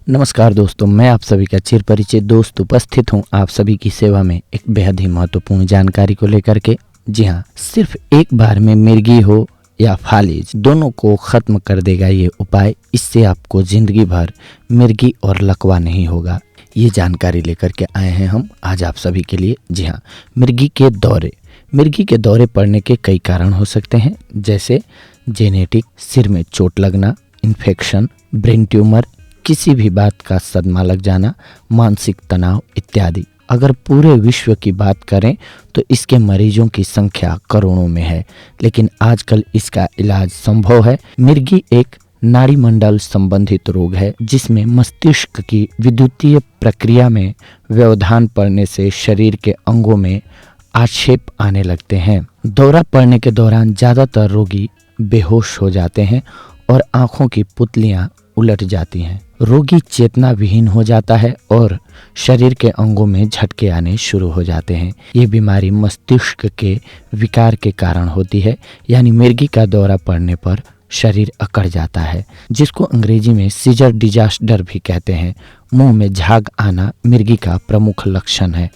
नमस्कार दोस्तों, मैं आप सभी का चिर परिचित दोस्त उपस्थित हूं आप सभी की सेवा में एक बेहद ही महत्वपूर्ण जानकारी को लेकर के। जी हां, सिर्फ एक बार में मिर्गी हो या फालिज, दोनों को खत्म कर देगा ये उपाय। इससे आपको जिंदगी भर मिर्गी और लकवा नहीं होगा। ये जानकारी लेकर के आए हैं हम आज आप सभी के लिए। जी हाँ, मिर्गी के दौरे पड़ने के कई कारण हो सकते हैं, जैसे जेनेटिक, सिर में चोट लगना, इन्फेक्शन, ब्रेन ट्यूमर, किसी भी बात का सदमा लग जाना, मानसिक तनाव इत्यादि। अगर पूरे विश्व की बात करें तो इसके मरीजों की संख्या करोड़ों में है, लेकिन आजकल इसका इलाज संभव है। मिर्गी एक नाड़ी मंडल संबंधित रोग है जिसमें मस्तिष्क की विद्युतीय प्रक्रिया में व्यवधान पड़ने से शरीर के अंगों में आक्षेप आने लगते हैं। दौरा पड़ने के दौरान ज्यादातर रोगी बेहोश हो जाते हैं और आंखों की पुतलियां उलट जाती हैं। रोगी चेतना विहीन हो जाता है और शरीर के अंगों में झटके आने शुरू हो जाते हैं। ये बीमारी मस्तिष्क के विकार के कारण होती है, यानी मिर्गी का दौरा पड़ने पर शरीर अकड़ जाता है, जिसको अंग्रेजी में सीजर डिजास्टर भी कहते हैं। मुंह में झाग आना मिर्गी का प्रमुख लक्षण है।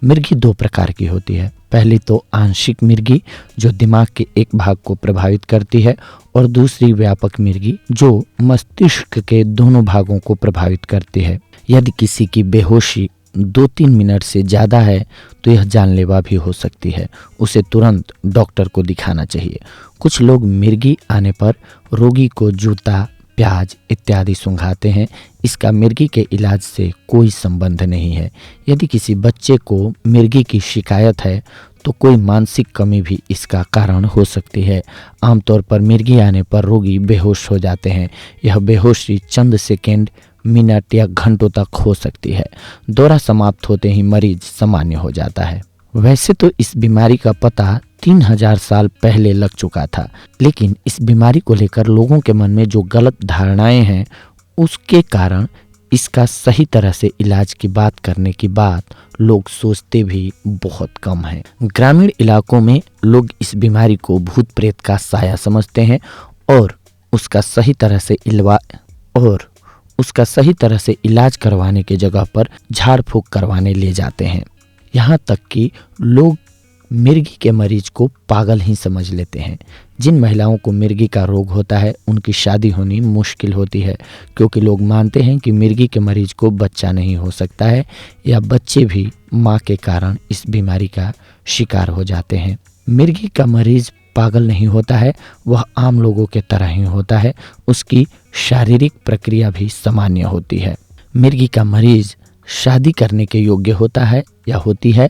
मिर्गी दो प्रकार की होती है। पहली तो आंशिक मिर्गी जो दिमाग के एक भाग को प्रभावित करती है, और दूसरी व्यापक मिर्गी जो मस्तिष्क के दोनों भागों को प्रभावित करती है। यदि किसी की बेहोशी 2-3 मिनट से ज़्यादा है तो यह जानलेवा भी हो सकती है। उसे तुरंत डॉक्टर को दिखाना चाहिए। कुछ लोग मिर्गी आने पर रोगी को जूता, प्याज इत्यादि सूंघाते हैं। इसका मिर्गी के इलाज से कोई संबंध नहीं है। यदि किसी बच्चे को मिर्गी की शिकायत है तो कोई मानसिक कमी भी इसका कारण हो सकती है। आमतौर पर मिर्गी आने पर रोगी बेहोश हो जाते हैं। यह बेहोशी चंद सेकंड, मिनट या घंटों तक हो सकती है। दौरा समाप्त होते ही मरीज सामान्य हो जाता है। वैसे तो इस बीमारी का पता 3000 साल पहले लग चुका था, लेकिन इस बीमारी को लेकर लोगों के मन में जो गलत धारणाएं हैं उसके कारण इसका सही तरह से इलाज की बात करने की बात लोग सोचते भी बहुत कम है। ग्रामीण इलाकों में लोग इस बीमारी को भूत प्रेत का साया समझते हैं और उसका सही तरह से इलाज करवाने के जगह पर झाड़ फूंक करवाने ले जाते हैं। यहाँ तक कि लोग मिर्गी के मरीज को पागल ही समझ लेते हैं। जिन महिलाओं को मिर्गी का रोग होता है उनकी शादी होनी मुश्किल होती है, क्योंकि लोग मानते हैं कि मिर्गी के मरीज को बच्चा नहीं हो सकता है, या बच्चे भी मां के कारण इस बीमारी का शिकार हो जाते हैं। मिर्गी का मरीज पागल नहीं होता है, वह आम लोगों के तरह ही होता है। उसकी शारीरिक प्रक्रिया भी सामान्य होती है। मिर्गी का मरीज शादी करने के योग्य होता है या होती है,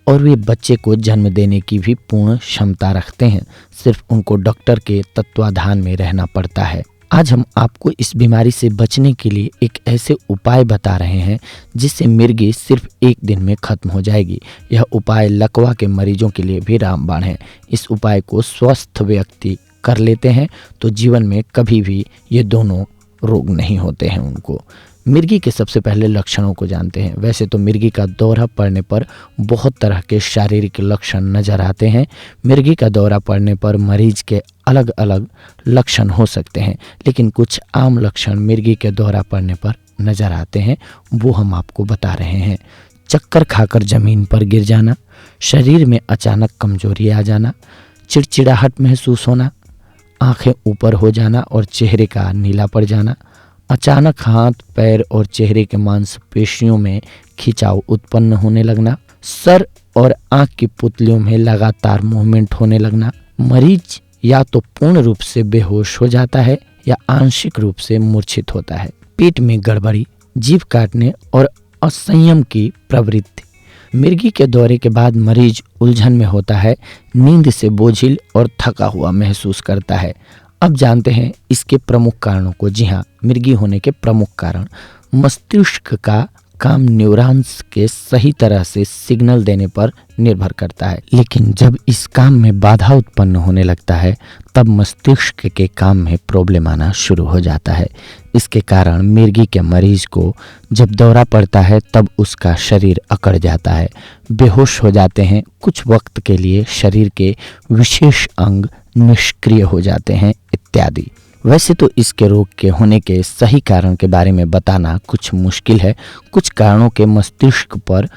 और वे बच्चे को जन्म देने की भी पूर्ण क्षमता रखते हैं। सिर्फ उनको डॉक्टर के तत्वाधान में रहना पड़ता है। आज हम आपको इस बीमारी से बचने के लिए एक ऐसे उपाय बता रहे हैं जिससे मिर्गी सिर्फ एक दिन में खत्म हो जाएगी। यह उपाय लकवा के मरीजों के लिए भी रामबाण है। इस उपाय को स्वस्थ व्यक्ति कर लेते हैं तो जीवन में कभी भी ये दोनों रोग नहीं होते हैं उनको। मिर्गी के सबसे पहले लक्षणों को जानते हैं। वैसे तो मिर्गी का दौरा पड़ने पर बहुत तरह के शारीरिक लक्षण नजर आते हैं। मिर्गी का दौरा पड़ने पर मरीज के अलग अलग लक्षण हो सकते हैं, लेकिन कुछ आम लक्षण मिर्गी के दौरा पड़ने पर नजर आते हैं, वो हम आपको बता रहे हैं। चक्कर खाकर जमीन पर गिर जाना, शरीर में अचानक कमजोरी आ जाना, चिड़चिड़ाहट महसूस होना, आंखें ऊपर हो जाना और चेहरे का नीला पड़ जाना, अचानक हाथ, पैर और चेहरे के मांसपेशियों में खिंचाव उत्पन्न होने लगना, सर और आंख की पुतलियों में लगातार मूवमेंट होने लगना, मरीज या तो पूर्ण रूप से बेहोश हो जाता है या आंशिक रूप से मूर्छित होता है, पेट में गड़बड़ी, जीभ काटने और असंयम की प्रवृत्ति। मिर्गी के दौरे के बाद मरीज उलझन में होता है, नींद से बोझिल और थका हुआ महसूस करता है। अब जानते हैं इसके प्रमुख कारणों को। जी हाँ, मिर्गी होने के प्रमुख कारण: मस्तिष्क का काम न्यूरॉन्स के सही तरह से सिग्नल देने पर निर्भर करता है, लेकिन जब इस काम में बाधा उत्पन्न होने लगता है तब मस्तिष्क के काम में प्रॉब्लम आना शुरू हो जाता है। इसके कारण मिर्गी के मरीज को जब दौरा पड़ता है तब उसका शरीर अकड़ जाता है, बेहोश हो जाते हैं, कुछ वक्त के लिए शरीर के विशेष अंग निष्क्रिय हो जाते हैं इत्यादि। वैसे तो इसके रोग के होने के सही कारण के बारे में बताना कुछ मुश्किल है। कुछ कारणों के मस्तिष्क पर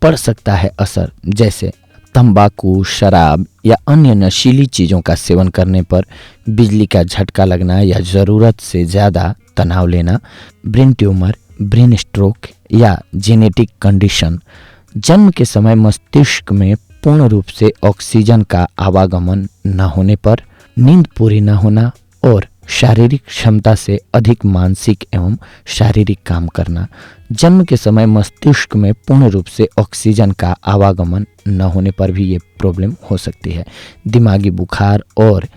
पड़ सकता है असर, जैसे तंबाकू, शराब या अन्य नशीली चीज़ों का सेवन करने पर बिजली का झटका लगना या ज़रूरत से ज़्यादा तनाव लेना, ब्रेन ट्यूमर, ब्रेन स्ट्रोक या जेनेटिक कंडीशन, जन्म के समय मस्तिष्क में पूर्ण रूप से ऑक्सीजन का आवागमन न होने पर, नींद पूरी न होना और शारीरिक क्षमता से अधिक मानसिक एवं शारीरिक काम करना। जन्म के समय मस्तिष्क में पूर्ण रूप से ऑक्सीजन का आवागमन न होने पर भी ये प्रॉब्लम हो सकती है। दिमागी बुखार और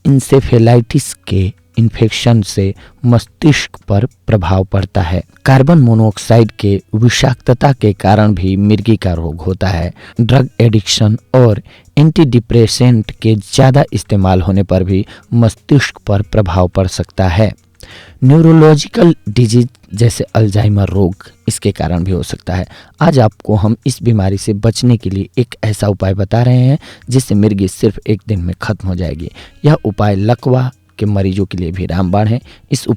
इंसेफेलाइटिस के इन्फेक्शन से मस्तिष्क पर प्रभाव पड़ता है। कार्बन मोनोऑक्साइड के विषाक्तता के कारण भी मिर्गी का रोग होता है। ड्रग एडिक्शन और एंटी डिप्रेसेंट के ज़्यादा इस्तेमाल होने पर भी मस्तिष्क पर प्रभाव पड़ सकता है। न्यूरोलॉजिकल डिजीज जैसे अल्जाइमर रोग इसके कारण भी हो सकता है। आज आपको हम इस बीमारी से बचने के लिए एक ऐसा उपाय बता रहे हैं जिससे मिर्गी सिर्फ एक दिन में खत्म हो जाएगी। यह उपाय लकवा के मरीजों के लिए भी रामबाण है। इस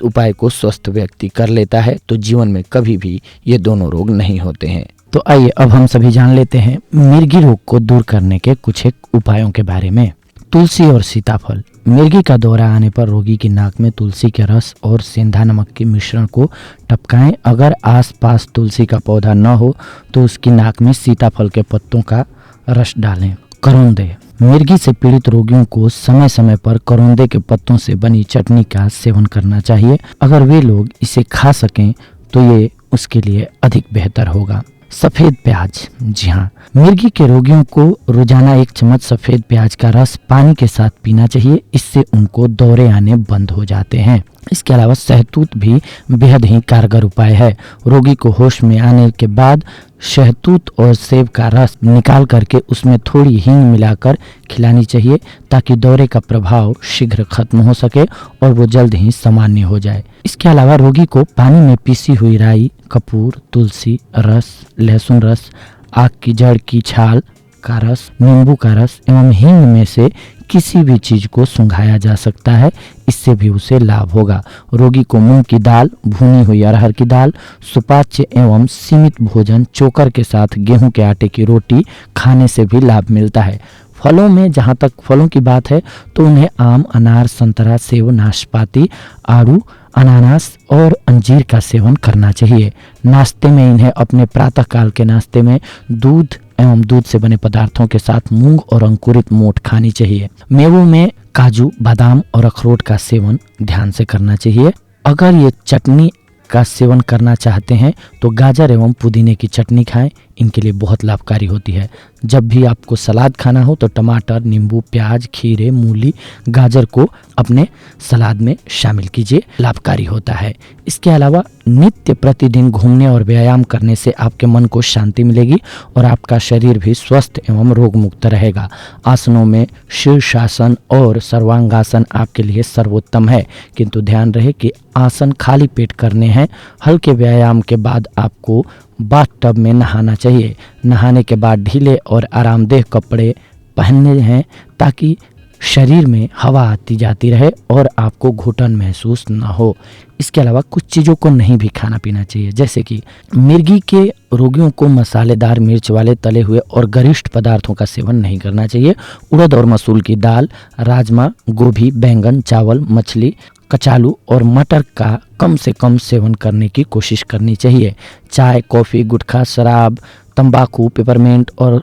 उपाय को स्वस्थ व्यक्ति कर लेता है तो जीवन में कभी भी ये दोनों रोग नहीं होते हैं। तो आइए अब हम सभी जान लेते हैं मिर्गी रोग को दूर करने के कुछ एक उपायों के बारे में। तुलसी और सीताफल। मिर्गी का दौरा आने पर रोगी की नाक में तुलसी के रस और सेंधा नमक के मिश्रण को टपकाएं। अगर आसपास तुलसी का पौधा न हो तो उसकी नाक में सीताफल के पत्तों का रस डालें। करौंदे। मिर्गी से पीड़ित रोगियों को समय समय पर करौंदे के पत्तों से बनी चटनी का सेवन करना चाहिए। अगर वे लोग इसे खा सकें तो ये उसके लिए अधिक बेहतर होगा। सफेद प्याज। जी हाँ, मिर्गी के रोगियों को रोजाना 1 चम्मच सफेद प्याज का रस पानी के साथ पीना चाहिए। इससे उनको दौरे आने बंद हो जाते हैं। इसके अलावा शहतूत भी बेहद ही कारगर उपाय है। रोगी को होश में आने के बाद शहतूत और सेब का रस निकाल करके उसमें थोड़ी हींग मिलाकर खिलानी चाहिए ताकि दौरे का प्रभाव शीघ्र खत्म हो सके और वो जल्द ही सामान्य हो जाए। इसके अलावा रोगी को पानी में पीसी हुई राई, कपूर, तुलसी रस, लहसुन रस, आक की जड़ की छाल का रस, नींबू का रस एवं हींग में से किसी भी चीज को सुंघाया जा सकता है। इससे भी उसे लाभ होगा। रोगी को मूंग की दाल, भुनी हुई अरहर की दाल, सुपाच्य एवं सीमित भोजन चोकर के साथ गेहूं के आटे की रोटी खाने से भी लाभ मिलता है। फलों में जहाँ तक फलों की बात है तो उन्हें आम, अनार, संतरा, सेब, नाशपाती, आड़ू, अनानास और अंजीर का सेवन करना चाहिए। नाश्ते में इन्हें अपने प्रातःकाल के नाश्ते में दूध एवं दूध से बने पदार्थों के साथ मूंग और अंकुरित मोठ खानी चाहिए। मेवों में काजू, बादाम और अखरोट का सेवन ध्यान से करना चाहिए। अगर ये चटनी का सेवन करना चाहते हैं तो गाजर एवं पुदीने की चटनी खाएं, इनके लिए बहुत लाभकारी होती है। जब भी आपको सलाद खाना हो तो टमाटर, नींबू, प्याज, खीरे, मूली, गाजर को अपने सलाद में शामिल कीजिए, लाभकारी होता है। इसके अलावा नित्य प्रतिदिन घूमने और व्यायाम करने से आपके मन को शांति मिलेगी और आपका शरीर भी स्वस्थ एवं रोग मुक्त रहेगा। आसनों में शीर्षासन और सर्वांगासन आपके लिए सर्वोत्तम है, किंतु ध्यान रहे कि आसन खाली पेट करने हैं। हल्के व्यायाम के बाद आपको बाथ टब में नहाना चाहिए। नहाने के बाद ढीले और आरामदेह कपड़े पहनने हैं ताकि शरीर में हवा आती जाती रहे और आपको घुटन महसूस न हो। इसके अलावा कुछ चीज़ों को नहीं भी खाना पीना चाहिए, जैसे कि मिर्गी के रोगियों को मसालेदार, मिर्च वाले, तले हुए और गरिष्ठ पदार्थों का सेवन नहीं करना चाहिए। उड़द और मसूर की दाल, राजमा, गोभी, बैंगन, चावल, मछली, कचालू और मटर का कम से कम सेवन करने की कोशिश करनी चाहिए। चाय, कॉफ़ी, गुटखा, शराब, तंबाकू, पेपरमेंट और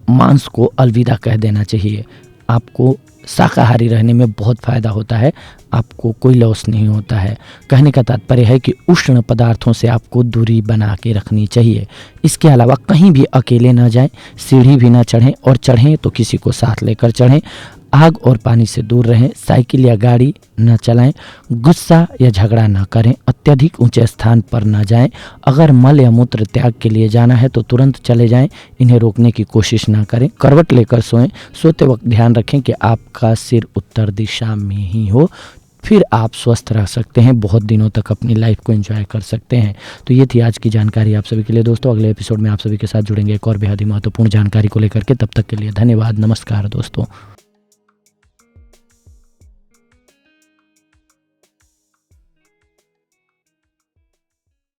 मांस को अलविदा कह देना चाहिए। आपको शाकाहारी रहने में बहुत फ़ायदा होता है, आपको कोई लॉस नहीं होता है। कहने का तात्पर्य है कि उष्ण पदार्थों से आपको दूरी बना के रखनी चाहिए। इसके अलावा कहीं भी अकेले ना जाएं, सीढ़ी भी ना चढ़ें और चढ़ें तो किसी को साथ लेकर चढ़ें। आग और पानी से दूर रहें, साइकिल या गाड़ी न चलाएं, गुस्सा या झगड़ा न करें, अत्यधिक ऊंचे स्थान पर न जाएं। अगर मल या मूत्र त्याग के लिए जाना है तो तुरंत चले जाएं, इन्हें रोकने की कोशिश न करें। करवट लेकर सोएं, सोते वक्त ध्यान रखें कि आपका सिर उत्तर दिशा में ही हो, फिर आप स्वस्थ रह सकते हैं, बहुत दिनों तक अपनी लाइफ को एंजॉय कर सकते हैं। तो ये थी आज की जानकारी आप सभी के लिए दोस्तों। अगले एपिसोड में आप सभी के साथ जुड़ेंगे एक और बेहद ही महत्वपूर्ण जानकारी को लेकर के। तब तक के लिए धन्यवाद, नमस्कार दोस्तों।